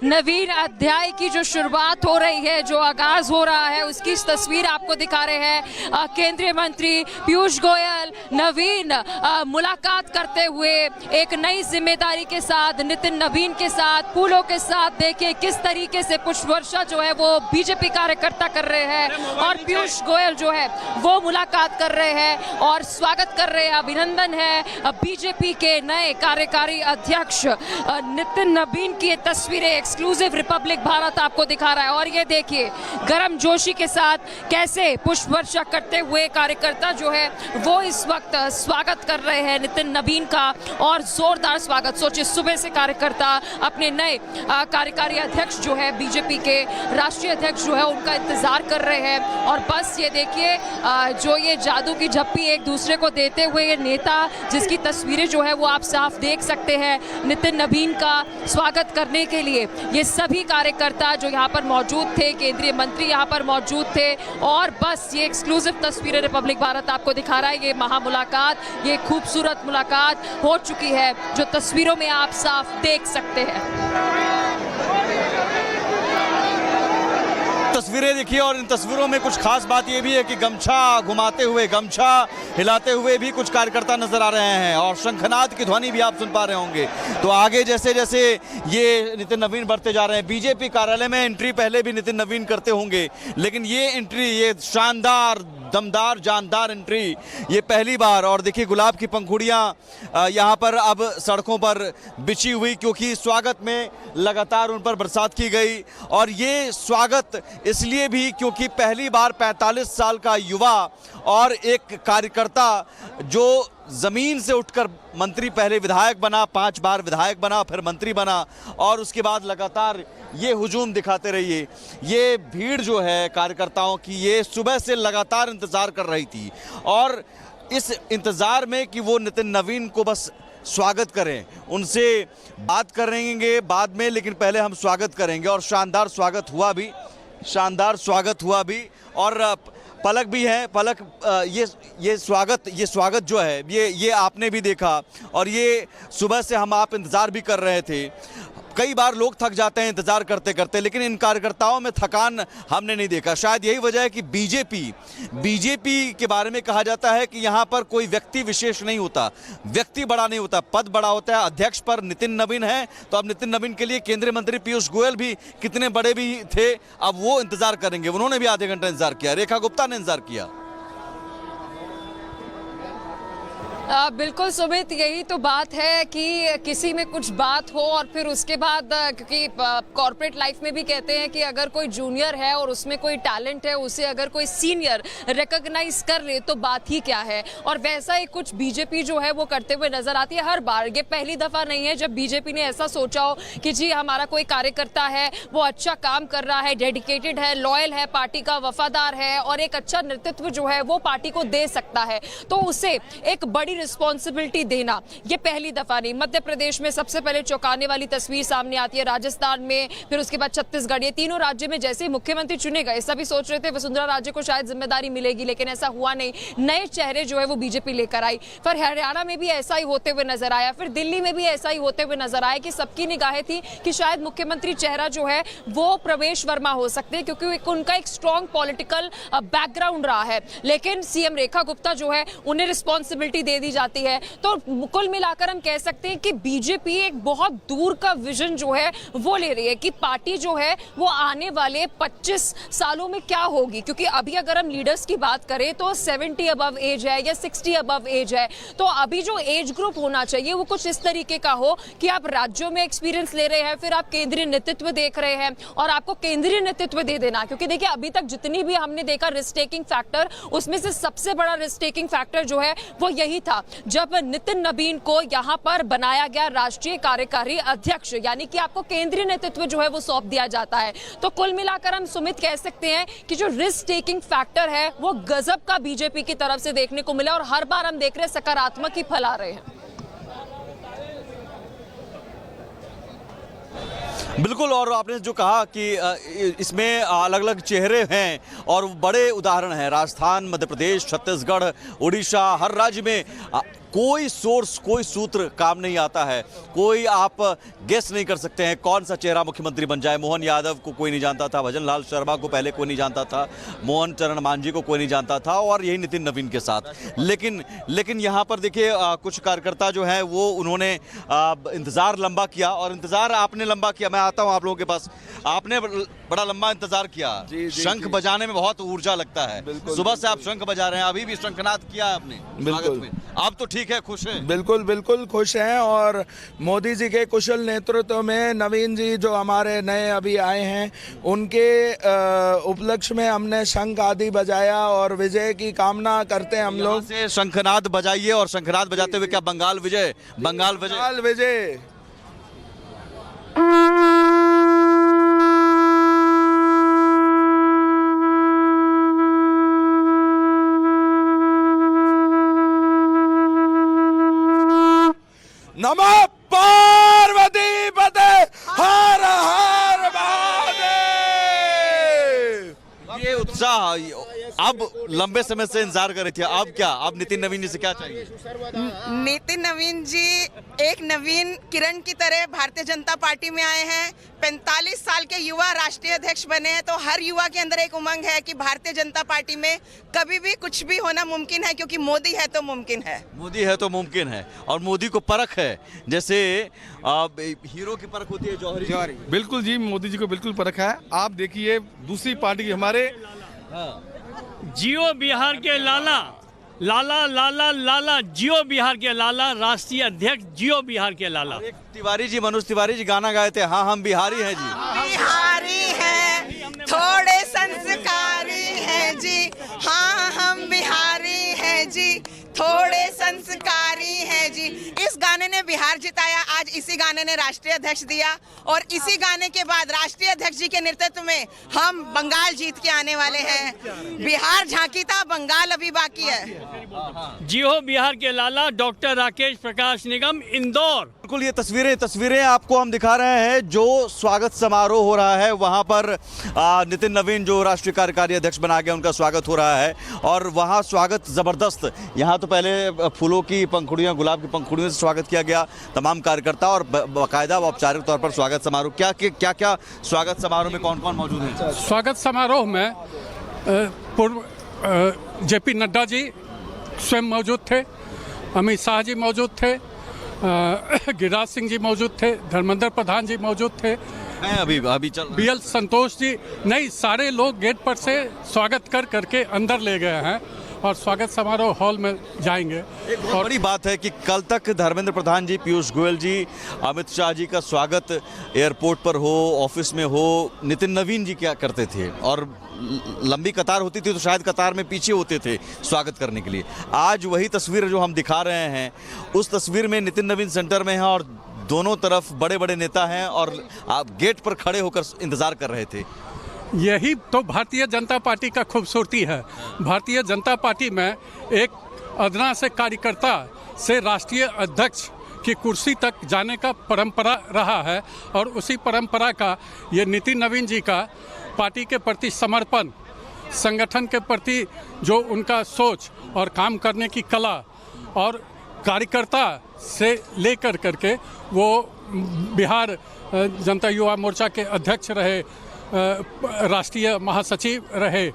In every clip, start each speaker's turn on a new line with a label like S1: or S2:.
S1: नवीन अध्याय की जो शुरुआत हो रही है, जो आगाज हो रहा है, उसकी तस्वीर आपको दिखा रहे हैं। केंद्रीय मंत्री पीयूष गोयल नवीन मुलाकात करते हुए एक नई जिम्मेदारी के साथ नितिन नवीन के साथ, फूलों के साथ, देखिए किस तरीके से पुष्प वर्षा जो है वो बीजेपी कार्यकर्ता कर रहे हैं और पीयूष गोयल जो है वो मुलाकात कर रहे हैं और स्वागत कर रहे हैं। अभिनंदन है बीजेपी के नए कार्यकारी अध्यक्ष नितिन नवीन की। ये तस्वीरें एक्सक्लूसिव रिपब्लिक भारत आपको दिखा रहा है और ये देखिए गर्म जोशी के साथ कैसे पुष्प वर्षा करते हुए कार्यकर्ता जो है वो इस वक्त स्वागत कर रहे हैं नितिन नवीन का और जोरदार स्वागत। सोचिए सुबह से कार्यकर्ता अपने नए कार्यकारी अध्यक्ष जो है बीजेपी के राष्ट्रीय अध्यक्ष जो है उनका इंतजार कर रहे हैं और बस ये देखिए जो ये जादू की झप्पी एक दूसरे को देते हुए ये नेता जिसकी तस्वीरें जो है वो आप साफ देख सकते हैं नितिन नवीन का स्वागत करने के लिए। ये सभी कार्यकर्ता जो यहाँ पर मौजूद थे, केंद्रीय मंत्री यहाँ पर मौजूद थे और बस ये एक्सक्लूसिव तस्वीरें रिपब्लिक भारत आपको दिखा रहा है। ये महामुलाकात, ये खूबसूरत मुलाकात हो चुकी है जो तस्वीरों में आप साफ देख सकते हैं।
S2: तस्वीरें देखिए और इन तस्वीरों में कुछ खास बात ये भी है कि गमछा घुमाते हुए, गमछा हिलाते हुए भी कुछ कार्यकर्ता नजर आ रहे हैं और शंखनाद की ध्वनि भी आप सुन पा रहे होंगे। तो आगे जैसे जैसे ये नितिन नवीन बढ़ते जा रहे हैं, बीजेपी कार्यालय में एंट्री पहले भी नितिन नवीन करते होंगे, लेकिन ये एंट्री, ये शानदार, दमदार, जानदार एंट्री ये पहली बार। और देखिए गुलाब की पंखुड़ियाँ यहाँ पर अब सड़कों पर बिछी हुई क्योंकि स्वागत में लगातार उन पर बरसात की गई और ये स्वागत इसलिए भी क्योंकि पहली बार 45 साल का युवा और एक कार्यकर्ता जो जमीन से उठकर मंत्री, पहले विधायक बना, 5 बार विधायक बना, फिर मंत्री बना और उसके बाद लगातार ये हुजूम दिखाते रहिए। ये भीड़ जो है कार्यकर्ताओं की ये सुबह से लगातार इंतजार कर रही थी और इस इंतजार में कि वो नितिन नवीन को बस स्वागत करें, उनसे बात करेंगे बाद में, लेकिन पहले हम स्वागत करेंगे और शानदार स्वागत हुआ भी, शानदार स्वागत हुआ भी। और पलक भी है, पलक ये स्वागत जो है ये आपने भी देखा और ये सुबह से आप इंतज़ार भी कर रहे थे। कई बार लोग थक जाते हैं इंतज़ार करते करते, लेकिन इन कार्यकर्ताओं में थकान हमने नहीं देखा। शायद यही वजह है कि बीजेपी के बारे में कहा जाता है कि यहाँ पर कोई व्यक्ति विशेष नहीं होता, व्यक्ति बड़ा नहीं होता, पद बड़ा होता है। अध्यक्ष पर नितिन नवीन है तो अब नितिन नवीन के लिए केंद्रीय मंत्री पीयूष गोयल भी कितने बड़े भी थे, अब वो इंतजार करेंगे। उन्होंने भी आधे घंटे इंतजार किया, रेखा गुप्ता ने इंतजार किया।
S1: बिल्कुल सुमित, यही तो बात है कि किसी में कुछ बात हो और फिर उसके बाद, क्योंकि कॉर्पोरेट लाइफ में भी कहते हैं कि अगर कोई जूनियर है और उसमें कोई टैलेंट है, उसे अगर कोई सीनियर रिकॉग्नाइज कर ले तो बात ही क्या है। और वैसा ही कुछ बीजेपी जो है वो करते हुए नजर आती है हर बार। ये पहली दफा नहीं है जब बीजेपी ने ऐसा सोचा हो कि जी हमारा कोई कार्यकर्ता है वो अच्छा काम कर रहा है, डेडिकेटेड है, लॉयल है, पार्टी का वफादार है और एक अच्छा नेतृत्व जो है वो पार्टी को दे सकता है, तो उसे एक बड़ी रिस्पॉन्सिबिलिटी देना ये पहली दफा नहीं। मध्य प्रदेश में सबसे पहले चौंकाने वाली तस्वीर सामने आती है, राजस्थान में, फिर उसके बाद छत्तीसगढ़। ये तीनों राज्य में जैसे ही मुख्यमंत्री चुने गए सभी सोच रहे थे वसुंधरा राजे को शायद जिम्मेदारी मिलेगी, लेकिन ऐसा हुआ नहीं। नए चेहरे जो है वो बीजेपी लेकर आई। फिर हरियाणा में भी ऐसा ही होते हुए नजर आया, फिर दिल्ली में भी ऐसा ही होते हुए नजर आया कि सबकी निगाहें थी कि शायद मुख्यमंत्री चेहरा जो है वो प्रवेश वर्मा हो सकते हैं क्योंकि उनका एक स्ट्रॉन्ग पॉलिटिकल बैकग्राउंड रहा है। लेकिन सीएम रेखा गुप्ता जो है उन्हें रिस्पॉन्सिबिलिटी दे दी जाती है। तो कुल मिलाकर हम कह सकते हैं कि बीजेपी एक बहुत दूर का विजन जो है वो ले रही है कि पार्टी जो है वो आने वाले 25 सालों में क्या होगी। क्योंकि अभी अगर हम लीडर्स की बात करें तो 70 अबव एज है या 60 अबव एज है, तो अभी जो एज ग्रुप होना चाहिए वो कुछ इस तरीके का हो कि आप राज्यों में एक्सपीरियंस ले रहे हैं, फिर आप केंद्रीय नेतृत्व देख रहे हैं और आपको केंद्रीय नेतृत्व दे देना। क्योंकि देखिए अभी तक जितनी भी हमने देखा रिस्क टेकिंग फैक्टर, उसमें से सबसे बड़ा रिस्क टेकिंग फैक्टर जो है वो यही था जब नितिन नवीन को यहां पर बनाया गया राष्ट्रीय कार्यकारी अध्यक्ष, यानी कि आपको केंद्रीय नेतृत्व जो है वो सौंप दिया जाता है। तो कुल मिलाकर हम सुमित कह सकते हैं कि जो रिस्क टेकिंग फैक्टर है वो गजब का बीजेपी की तरफ से देखने को मिला और हर बार हम देख रहे हैं सकारात्मक ही फल आ रहे हैं।
S2: बिल्कुल, और आपने जो कहा कि इसमें अलग अलग चेहरे हैं और बड़े उदाहरण हैं, राजस्थान, मध्य प्रदेश, छत्तीसगढ़, उड़ीसा, हर राज्य में कोई सोर्स, कोई सूत्र काम नहीं आता है, कोई आप गेस नहीं कर सकते हैं कौन सा चेहरा मुख्यमंत्री बन जाए। मोहन यादव को कोई नहीं जानता था, भजन लाल शर्मा को पहले कोई नहीं जानता था, मोहन चरण मांझी को कोई नहीं जानता था, और यही नितिन नवीन के साथ। लेकिन यहाँ पर देखिए कुछ कार्यकर्ता जो है वो उन्होंने इंतज़ार लंबा किया, और इंतज़ार आपने लंबा किया। मैं आता हूँ आप लोगों के पास, आपने बड़ा लंबा इंतजार किया। शंख बजाने में बहुत ऊर्जा लगता है, सुबह से आप शंख बजा रहे हैं, अभी भी शंखनाद किया है आपने स्वागत में। आप तो ठीक है, खुश हैं?
S3: बिल्कुल बिल्कुल खुश हैं, और मोदी जी के कुशल नेतृत्व में नवीन जी जो हमारे नए अभी आए हैं उनके उपलक्ष्य में हमने शंख आदि बजाया और विजय की कामना करते हैं हम लोग।
S2: से शंखनाद बजाइए, और शंखनाद बजाते हुए क्या बंगाल विजय, बंगाल विजय,
S3: बंगाल विजय। नमः पार्वती पते, हर हर महादेव।
S2: ये उत्साह अब लंबे समय से इंतजार कर रही थी, अब क्या, अब नितिन नवीन जी से क्या चाहिए?
S4: नितिन नवीन जी एक नवीन किरण की तरह भारतीय जनता पार्टी में आए हैं। 45 साल के युवा राष्ट्रीय अध्यक्ष बने हैं, तो हर युवा के अंदर एक उमंग है कि भारतीय जनता पार्टी में कभी भी कुछ भी होना मुमकिन है, क्योंकि मोदी है तो मुमकिन है।
S2: मोदी है तो मुमकिन है, और मोदी को परख है, जैसे हीरो की परख होती है जौहरी।
S5: बिल्कुल जी, मोदी जी को बिल्कुल परख है। आप देखिए दूसरी पार्टी हमारे
S6: जियो बिहार के लाला, लाला लाला लाला, जियो बिहार के लाला, राष्ट्रीय अध्यक्ष जियो बिहार के लाला।
S2: तिवारी जी, मनोज तिवारी जी गाना गाए थे, हाँ हम बिहारी हैं जी,
S4: बिहारी हैं, थोड़े संस्कारी हैं जी, हाँ हम बिहारी हैं जी, थोड़े संस्कारी हैं जी। इस गाने ने बिहार जिताया, आज इसी गाने ने राष्ट्रीय अध्यक्ष दिया, और इसी गाने के बाद राष्ट्रीय अध्यक्ष जी के नेतृत्व में हम बंगाल जीत के आने वाले हैं। बिहार झांकी था, बंगाल अभी बाकी है।
S6: जियो बिहार के लाला, डॉक्टर राकेश प्रकाश निगम, इंदौर।
S2: बिल्कुल, ये तस्वीरें आपको हम दिखा रहे हैं जो स्वागत समारोह हो रहा है वहां पर। नितिन नवीन जो राष्ट्रीय कार्यकारी अध्यक्ष बना गया, उनका स्वागत हो रहा है, और वहां स्वागत जबरदस्त। यहाँ तो पहले फूलों की पंखुड़ियां, गुलाब की पंखुड़ियों से स्वागत किया गया तमाम कार्यकर्ता, और बाकायदा औपचारिक तौर पर स्वागत समारोह। क्या स्वागत समारोह में कौन कौन मौजूद है?
S7: स्वागत समारोह में पूर्व जेपी नड्डा जी स्वयं मौजूद थे, अमित शाह जी मौजूद थे, गिरिराज सिंह जी मौजूद थे, धर्मेंद्र प्रधान जी मौजूद थे,
S2: मैं अभी चल
S7: BL संतोष जी, नहीं सारे लोग गेट पर से स्वागत करके अंदर ले गए हैं, और स्वागत समारोह हॉल में जाएंगे।
S2: एक बहुत बड़ी बात है कि कल तक धर्मेंद्र प्रधान जी, पीयूष गोयल जी, अमित शाह जी का स्वागत एयरपोर्ट पर हो, ऑफिस में हो, नितिन नवीन जी क्या करते थे, और लंबी कतार होती थी तो शायद कतार में पीछे होते थे स्वागत करने के लिए। आज वही तस्वीर जो हम दिखा रहे हैं, उस तस्वीर में नितिन नवीन सेंटर में है, और दोनों तरफ बड़े बड़े नेता हैं, और आप गेट पर खड़े होकर इंतजार कर रहे थे।
S7: यही तो भारतीय जनता पार्टी का खूबसूरती है। भारतीय जनता पार्टी में एक अदना से कार्यकर्ता से राष्ट्रीय अध्यक्ष की कुर्सी तक जाने का परंपरा रहा है, और उसी परंपरा का ये नितिन नवीन जी का पार्टी के प्रति समर्पण, संगठन के प्रति जो उनका सोच और काम करने की कला, और कार्यकर्ता से लेकर करके वो बिहार जनता युवा मोर्चा के अध्यक्ष रहे, राष्ट्रीय महासचिव रहे,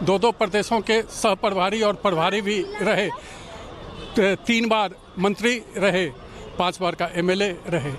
S7: 2 प्रदेशों के सह प्रभारी और प्रभारी भी रहे, 3 बार मंत्री रहे, 5 बार का MLA रहे।